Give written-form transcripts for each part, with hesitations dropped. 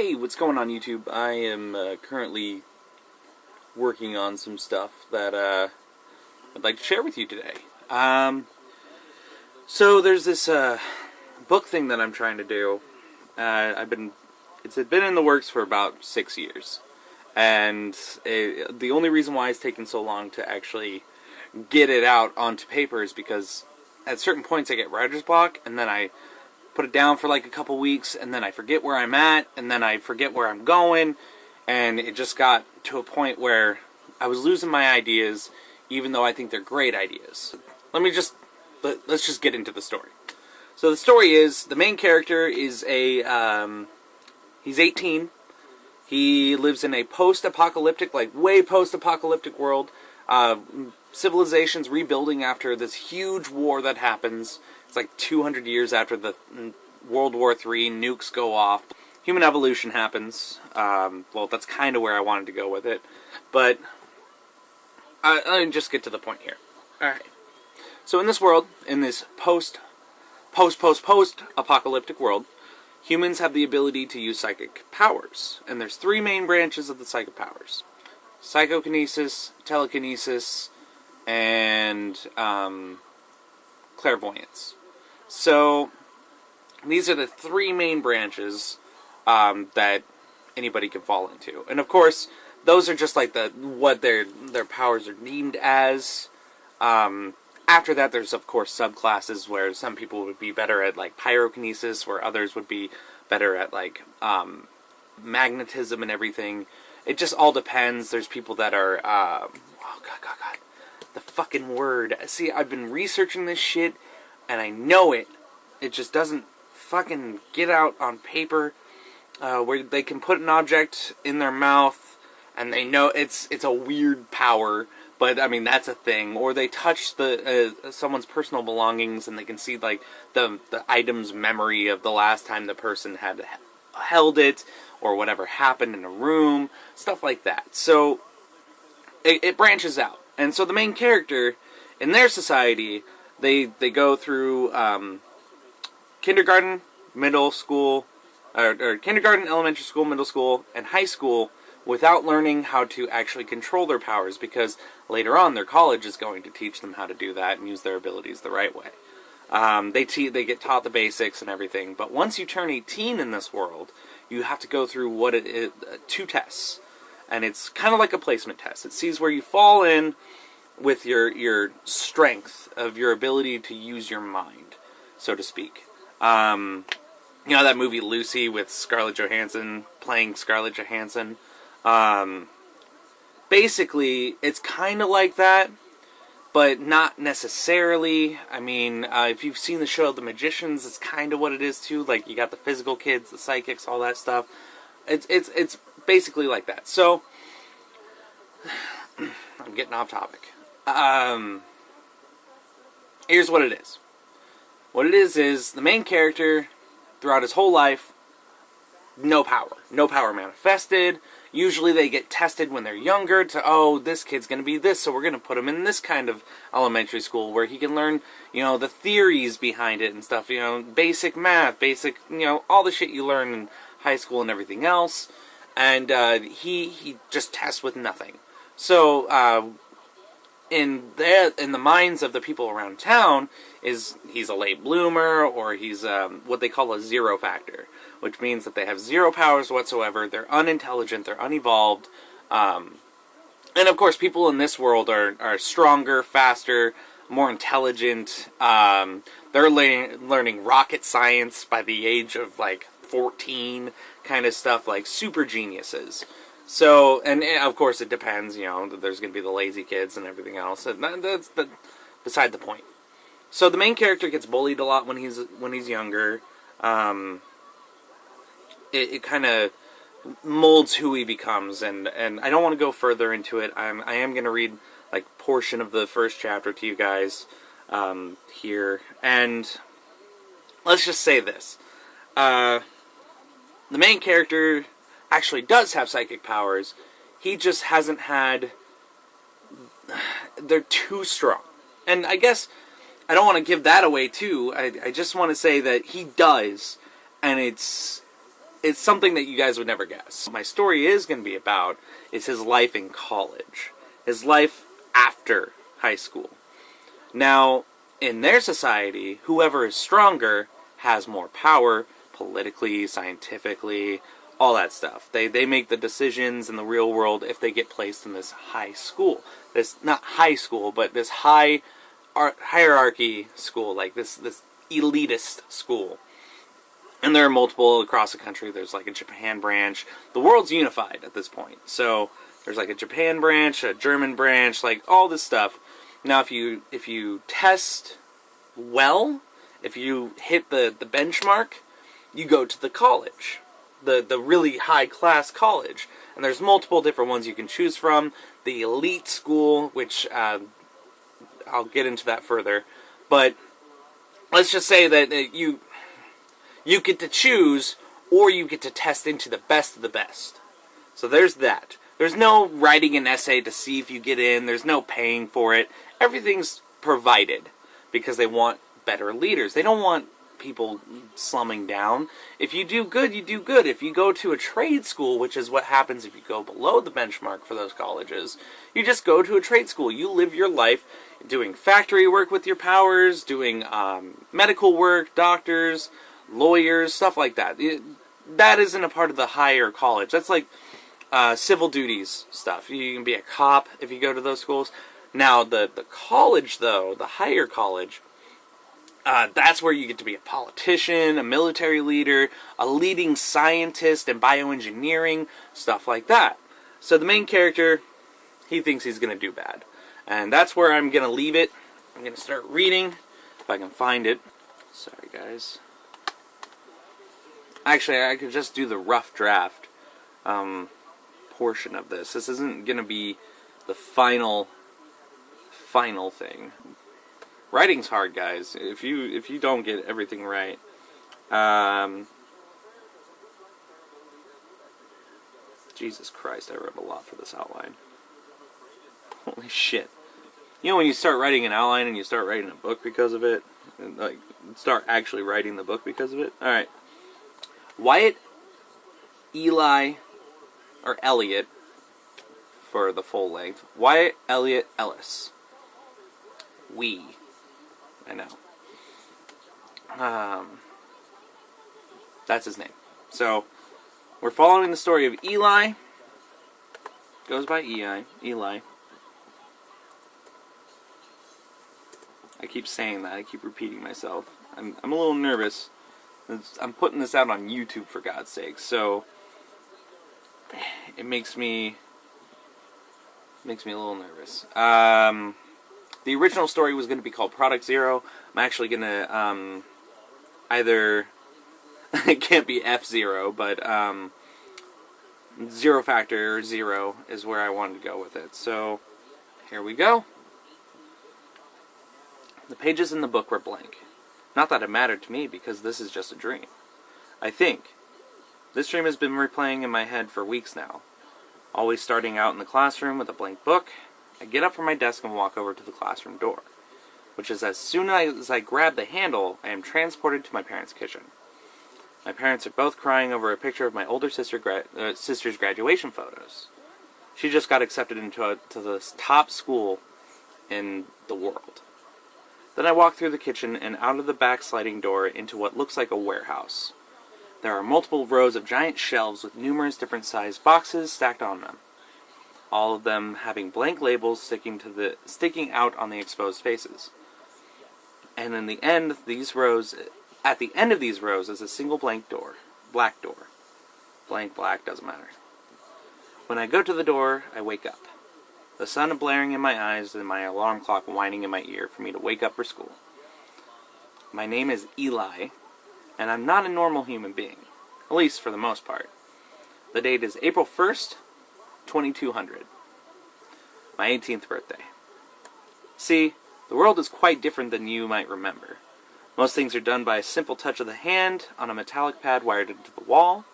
Hey, what's going on YouTube? I am currently working on some stuff that I'd like to share with you today. So there's this book thing that I'm trying to do. It's been in the works for about 6 years, and the only reason why it's taken so long to actually get it out onto paper is because at certain points I get writer's block, and then I put it down for like a couple weeks, and then I forget where I'm at, and then I forget where I'm going, and it just got to a point where I was losing my ideas, even though I think they're great ideas. Let's just get into the story. So the story is, the main character is he's 18, he lives in a post-apocalyptic, like way post-apocalyptic world, civilization's rebuilding after this huge war that happens. It's like 200 years after the World War III, nukes go off. Human evolution happens. Well, that's kind of where I wanted to go with it. But I'll just get to the point here. Alright. So in this world, in this post-apocalyptic world, humans have the ability to use psychic powers. And there's three main branches of the psychic powers: psychokinesis, telekinesis, and clairvoyance. So these are the three main branches that anybody can fall into. And of course, those are just like what their powers are deemed as. After that, there's of course subclasses where some people would be better at like pyrokinesis, where others would be better at like magnetism and everything. It just all depends. There's people that are oh god, the fucking word. See, I've been researching this shit, and I know it. It just doesn't fucking get out on paper. Where they can put an object in their mouth, and they know it's a weird power, but I mean that's a thing. Or they touch someone's personal belongings, and they can see like the item's memory of the last time the person had held it, or whatever happened in a room, stuff like that. So it branches out. And so the main character, in their society, they go through kindergarten, middle school, or kindergarten, elementary school, middle school, and high school without learning how to actually control their powers, because later on their college is going to teach them how to do that and use their abilities the right way. They get taught the basics and everything, but once you turn 18 in this world, you have to go through two tests. And it's kind of like a placement test. It sees where you fall in with your strength of your ability to use your mind, so to speak. You know that movie Lucy with Scarlett Johansson playing Scarlett Johansson? Basically, it's kind of like that, but not necessarily. I mean, if you've seen the show The Magicians, it's kind of what it is too. Like, you got the physical kids, the psychics, all that stuff. It's basically like that. So, I'm getting off topic. Here's what it is. What it is the main character, throughout his whole life, no power manifested. Usually they get tested when they're younger to, oh, this kid's going to be this, so we're going to put him in this kind of elementary school where he can learn, the theories behind it and stuff, basic math, basic, all the shit you learn in high school and everything else. And he just tests with nothing. So in the minds of the people around town, he's a late bloomer, or he's what they call a zero factor, which means that they have zero powers whatsoever. They're unintelligent, they're unevolved, and of course people in this world are stronger, faster, more intelligent. They're learning rocket science by the age of like 14, kind of stuff, like super geniuses. So, and of course it depends, there's going to be the lazy kids and everything else. And that's beside the point. So the main character gets bullied a lot when he's younger. It kind of molds who he becomes, and I don't want to go further into it. I am going to read like portion of the first chapter to you guys here, and let's just say this: the main character actually does have psychic powers. He just hasn't had. They're too strong, and I guess I don't want to give that away too. I just want to say that he does, and it's it's something that you guys would never guess. My story is going to be about is his life in college. His life after high school. Now, in their society, whoever is stronger has more power, politically, scientifically, all that stuff. They make the decisions in the real world if they get placed in this high school. This, not high school, but this high hierarchy school, like this elitist school. And there are multiple across the country. There's like a Japan branch. The world's unified at this point. So there's like a Japan branch, a German branch, like all this stuff. Now if you test well, if you hit the benchmark, you go to the college. The really high class college. And there's multiple different ones you can choose from. The elite school, which I'll get into that further. But let's just say that you get to choose, or you get to test into the best of the best. So there's that. There's no writing an essay to see if you get in. There's no paying for it. Everything's provided because they want better leaders. They don't want people slumming down. If you do good, you do good. If you go to a trade school, which is what happens if you go below the benchmark for those colleges, you just go to a trade school. You live your life doing factory work with your powers, doing medical work, doctors, lawyers, stuff like that. That isn't a part of the higher college. That's like civil duties stuff. You can be a cop if you go to those schools. Now, the college, though, the higher college, that's where you get to be a politician, a military leader, a leading scientist in bioengineering, stuff like that. So the main character, he thinks he's going to do bad. And that's where I'm going to leave it. I'm going to start reading, if I can find it. Sorry, guys. Actually, I could just do the rough draft portion of this. This isn't going to be the final thing. Writing's hard, guys. If you don't get everything right, Jesus Christ, I wrote a lot for this outline. Holy shit! You know when you start writing an outline and you start writing a book because of it, and like start actually writing the book because of it. All right, Wyatt Eli or Elliot for the full length. Wyatt Elliot Ellis. I know. That's his name. So, we're following the story of Eli. Goes by Eli. I keep saying that. I keep repeating myself. I'm a little nervous. I'm putting this out on YouTube, for God's sake. So, it makes me a little nervous. The original story was going to be called Product Zero. I'm actually going to either it can't be F-Zero, but Zero Factor or Zero is where I wanted to go with it. So here we go. The pages in the book were blank. Not that it mattered to me, because this is just a dream. I think. This dream has been replaying in my head for weeks now. Always starting out in the classroom with a blank book. I get up from my desk and walk over to the classroom door, which is as soon as I grab the handle, I am transported to my parents' kitchen. My parents are both crying over a picture of my older sister's graduation photos. She just got accepted into the top school in the world. Then I walk through the kitchen and out of the back sliding door into what looks like a warehouse. There are multiple rows of giant shelves with numerous different sized boxes stacked on them. All of them having blank labels sticking out on the exposed faces. And at the end of these rows is a single black door. Blank, black, doesn't matter. When I go to the door, I wake up. The sun blaring in my eyes and my alarm clock whining in my ear for me to wake up for school. My name is Eli, and I'm not a normal human being. At least for the most part. The date is April 1st, 2200. My 18th birthday. See, the world is quite different than you might remember. Most things are done by a simple touch of the hand on a metallic pad wired into the wall.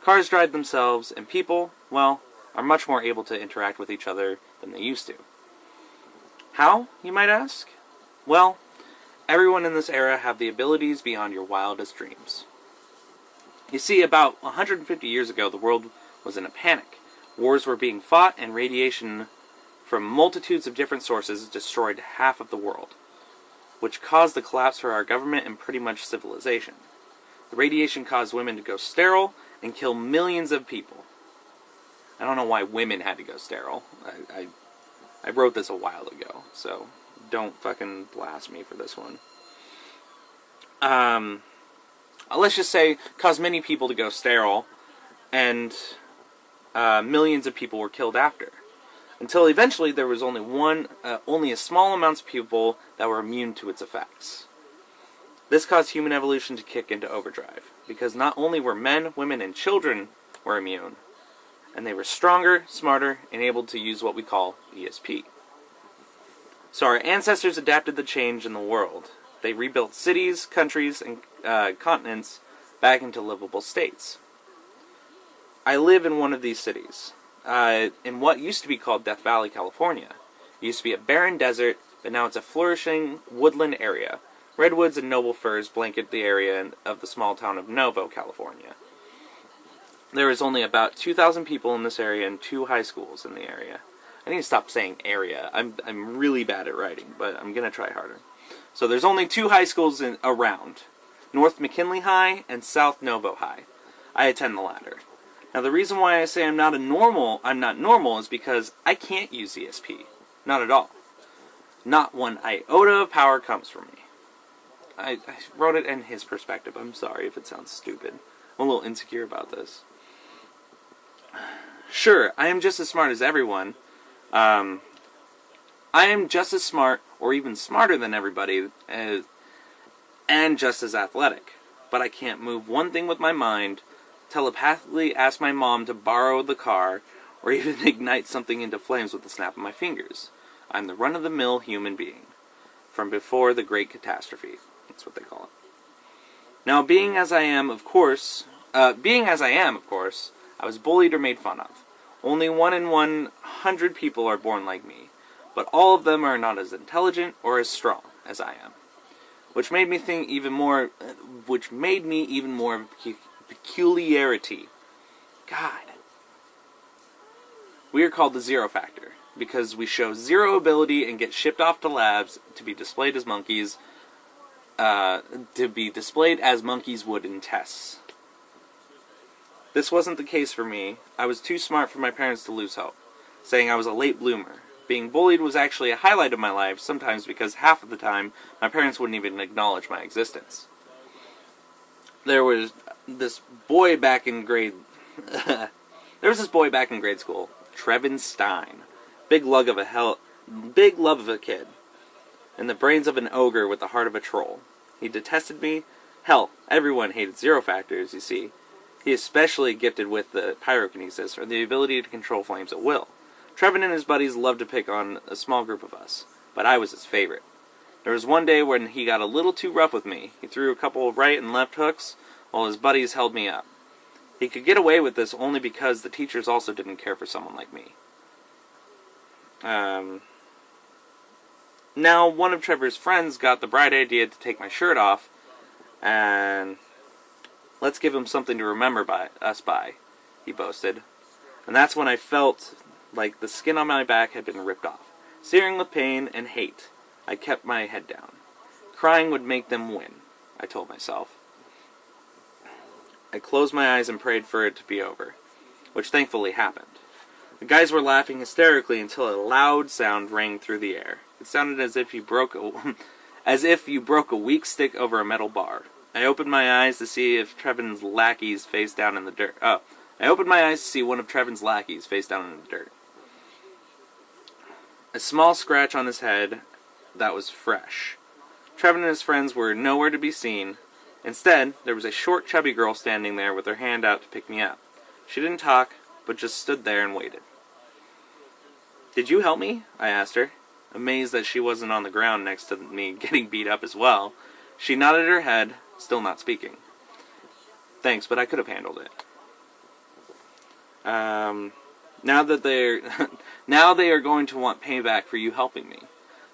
Cars drive themselves, and people, well, are much more able to interact with each other than they used to. How, you might ask? Well, everyone in this era have the abilities beyond your wildest dreams. You see, about 150 years ago, the world was in a panic. Wars were being fought, and radiation from multitudes of different sources destroyed half of the world, which caused the collapse for our government and pretty much civilization. The radiation caused women to go sterile and kill millions of people. I don't know why women had to go sterile. I wrote this a while ago, so don't fucking blast me for this one. Let's just say, caused many people to go sterile, and millions of people were killed after. Until eventually there was only a small amount of people that were immune to its effects. This caused human evolution to kick into overdrive, because not only were men, women, and children were immune, and they were stronger, smarter, and able to use what we call ESP. So our ancestors adapted the change in the world. They rebuilt cities, countries, and continents back into livable states. I live in one of these cities, in what used to be called Death Valley, California. It used to be a barren desert, but now it's a flourishing woodland area. Redwoods and noble firs blanket the area of the small town of Novo, California. There is only about 2,000 people in this area and 2 high schools in the area. I need to stop saying area. I'm really bad at writing, but I'm going to try harder. So there's only 2 high schools around. North McKinley High and South Novo High. I attend the latter. Now the reason why I say I'm not normal is because I can't use ESP. Not at all. Not one iota of power comes from me. I wrote it in his perspective. I'm sorry if it sounds stupid. I'm a little insecure about this. Sure, I am just as smart as everyone. I am just as smart, or even smarter than everybody, and just as athletic. But I can't move one thing with my mind, telepathically ask my mom to borrow the car, or even ignite something into flames with the snap of my fingers. I'm the run-of-the-mill human being, from before the Great Catastrophe. That's what they call it. Now, being as I am, of course, I was bullied or made fun of. Only 1 in 100 people are born like me, but all of them are not as intelligent or as strong as I am, which made me even more of a peculiarity. God. We are called the Zero Factor, because we show zero ability and get shipped off to labs to be displayed as monkeys, would in tests. This wasn't the case for me. I was too smart for my parents to lose hope, saying I was a late bloomer. Being bullied was actually a highlight of my life, sometimes because half of the time my parents wouldn't even acknowledge my existence. There was this boy back in grade school, Trevin Stein. Big love of a kid, and the brains of an ogre with the heart of a troll. He detested me. Hell, everyone hated Zero Factors, you see. He is especially gifted with the pyrokinesis, or the ability to control flames at will. Trevin and his buddies loved to pick on a small group of us, but I was his favorite. There was one day when he got a little too rough with me. He threw a couple of right and left hooks, while his buddies held me up. He could get away with this only because the teachers also didn't care for someone like me. Now, one of Trevor's friends got the bright idea to take my shirt off, and let's give him something to remember us by, he boasted. And that's when I felt like the skin on my back had been ripped off. Searing with pain and hate, I kept my head down. Crying would make them win, I told myself. I closed my eyes and prayed for it to be over, which thankfully happened. The guys were laughing hysterically until a loud sound rang through the air. It sounded as if you broke a weak stick over a metal bar. I opened my eyes to see if Trevin's lackeys face down in the dirt. I opened my eyes to see one of Trevin's lackeys face down in the dirt. A small scratch on his head that was fresh. Trevin and his friends were nowhere to be seen. Instead, there was a short, chubby girl standing there with her hand out to pick me up. She didn't talk, but just stood there and waited. "Did you help me?" I asked her, amazed that she wasn't on the ground next to me getting beat up as well. She nodded her head, still not speaking. "Thanks, but I could have handled it." Now they are going to want payback for you helping me.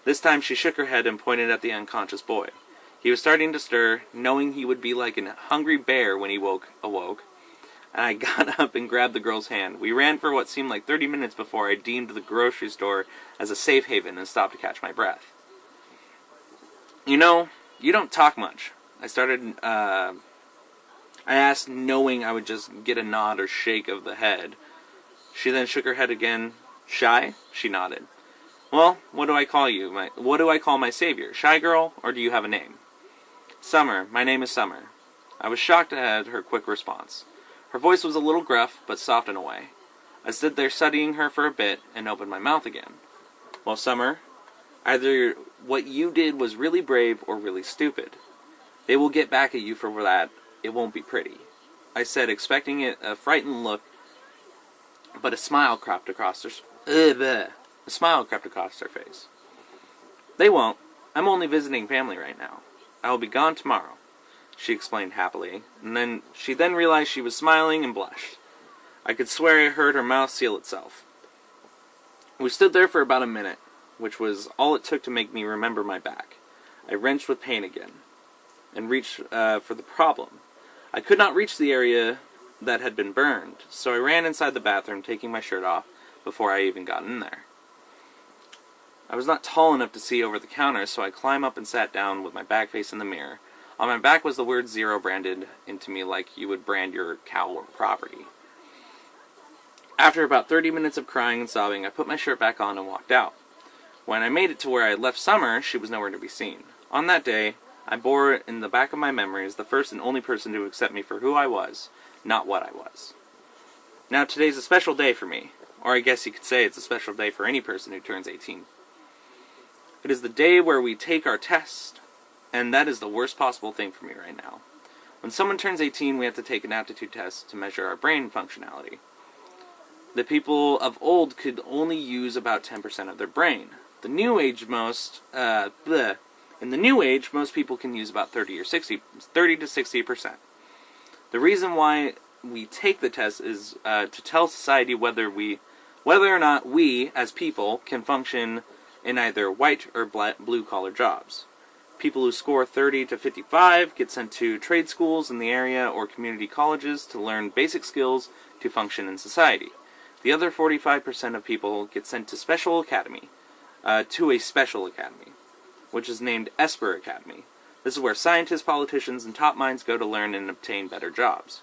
This time she shook her head and pointed at the unconscious boy. He was starting to stir, knowing he would be like a hungry bear when he awoke, and I got up and grabbed the girl's hand. We ran for what seemed like 30 minutes before I deemed the grocery store as a safe haven and stopped to catch my breath. You know, you don't talk much. I asked, knowing I would just get a nod or shake of the head. She then shook her head again. Shy? She nodded. Well, what do I call you? What do I call my savior? Shy girl, or do you have a name? Summer. My name is Summer. I was shocked at her quick response. Her voice was a little gruff, but soft in a way. I stood there studying her for a bit and opened my mouth again. Well, Summer, either what you did was really brave or really stupid. They will get back at you for that. It won't be pretty. I said, expecting a frightened look, but a smile crept across her face. They won't. I'm only visiting family right now. I will be gone tomorrow, she explained happily, and she then realized she was smiling and blushed. I could swear I heard her mouth seal itself. We stood there for about a minute, which was all it took to make me remember my back. I wrenched with pain again, and reached for the problem. I could not reach the area that had been burned, so I ran inside the bathroom, taking my shirt off before I even got in there. I was not tall enough to see over the counter, so I climbed up and sat down with my back facing the mirror. On my back was the word 0 branded into me like you would brand your cow or property. After about 30 minutes of crying and sobbing, I put my shirt back on and walked out. When I made it to where I had left Summer, she was nowhere to be seen. On that day, I bore in the back of my memory as the first and only person to accept me for who I was, not what I was. Now today's a special day for me, or I guess you could say it's a special day for any person who turns 18. It is the day where we take our test, and that is the worst possible thing for me right now. When someone turns 18, we have to take an aptitude test to measure our brain functionality. The people of old could only use about 10% of their brain. In the new age, most people can use about 30 to 60%. The reason why we take the test is to tell society whether or not we, as people, can function in either white or blue-collar jobs. People who score 30 to 55 get sent to trade schools in the area or community colleges to learn basic skills to function in society. The other 45% of people get sent to a special academy, which is named Esper Academy. This is where scientists, politicians, and top minds go to learn and obtain better jobs.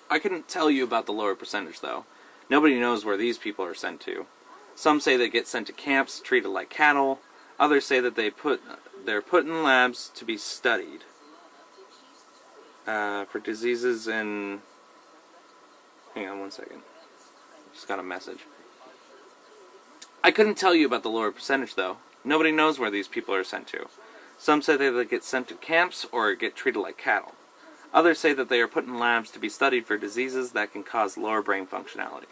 I couldn't tell you about the lower percentage, though. Nobody knows where these people are sent to. Some say they get sent to camps, treated like cattle. Others say that they're put in labs to be studied for diseases and... Hang on one second. Just got a message. I couldn't tell you about the lower percentage, though. Nobody knows where these people are sent to. Some say that they get sent to camps or get treated like cattle. Others say that they are put in labs to be studied for diseases that can cause lower brain functionality.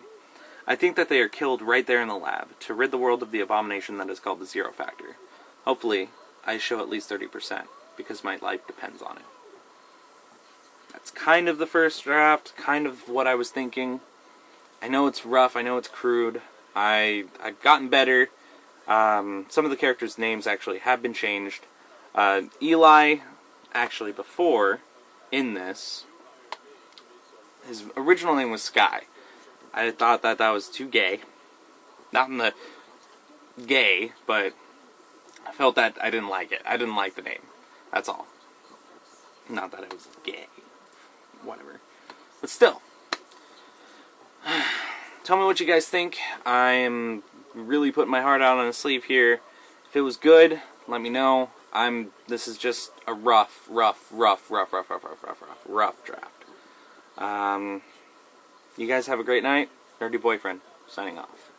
I think that they are killed right there in the lab, to rid the world of the abomination that is called the 0 factor. Hopefully, I show at least 30%, because my life depends on it. That's kind of the first draft, kind of what I was thinking. I know it's rough, I know it's crude. I've gotten better. Some of the characters' names actually have been changed. Eli, actually before, in this, his original name was Sky. I thought that was too gay. Not in the gay, but I felt that I didn't like it. I didn't like the name. That's all. Not that it was gay. Whatever. But still. Tell me what you guys think. I am really putting my heart out on the sleeve here. If it was good, let me know. This is just a rough draft. You guys have a great night. Nerdy Boyfriend, signing off.